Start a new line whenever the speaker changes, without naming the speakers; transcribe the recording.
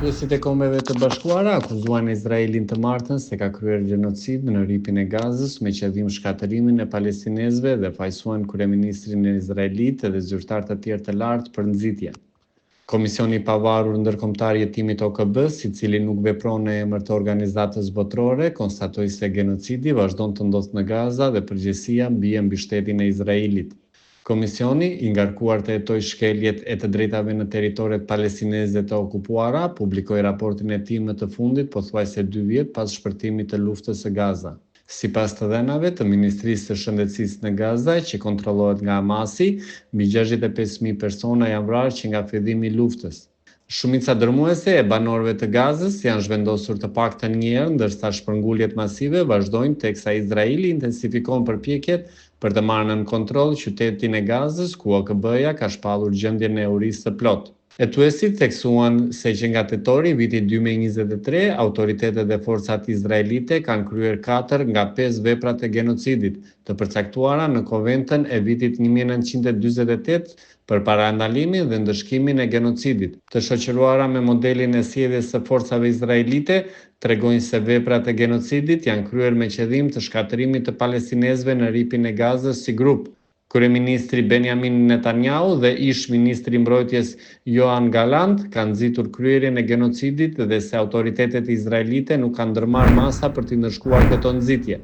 Drejtuesit e Kombeve të Bashkuara akuzuan Izraelin të martën se ka kryer gjenocid në ripin e Gazës me qëllim shkatërimin e palestinezëve dhe fajsuan kryeministrin izraelit dhe zyrtar të tjerë të lartë për nxitje. Komisioni i pavarur ndërkombëtar i hetimit OKB-s, i cili nuk vepron në emër të organizatës botërore, konstatoi se genocidi vazhdon të ndodhë në Gaza dhe përgjegjësia bie mbi shtetin e Izraelit. Komisioni, i ngarkuar të hetojë shkeljet e të drejtave në territoret palestineze të okupuara, publikoi raportin e tij më të fundit pothuajse 2 vjet pas shpërtimit të luftës së Gaza. Sipas të dhënave të Ministrisë së Shëndetësisë në Gaza, që kontrollohet nga Hamasi, mbi 65.000 persona janë vrarë që nga fillimi i luftës. Shumica dërmuese e banorëve të Gazës janë zhvendosur të paktën një herë, ndërsa shpërnguljet masive vazhdojnë teksa Izraeli intensifikon përpjekjet për të marrë nën kontroll qytetin e Gazës, ku OKB-ja ka shpallur gjendjen e urisë së plotë. Hetuesit theksuan se që nga tetori i vitit 2023, autoritetet dhe forcat izraelite kanë kryer 4 nga 5 veprat e genocidit, të përcaktuara në Konventën e vitit 1948 për parandalimin dhe ndëshkimin e genocidit, të shoqëruara me modelin e sjelljes së forcave izraelite, tregojnë se veprat e genocidit janë kryer me qëllim të shkatërimit të palestinezëve në ripin e Gazës si grup. Kryeministri Benjamin Netanyahu dhe ish ministri i mbrojtjes Yoav Gallant kanë nxitur kryerjen e genocidit dhe se autoritetet izraelite nuk kanë ndërmarrë masa për t'i ndëshkuar këto nxitje.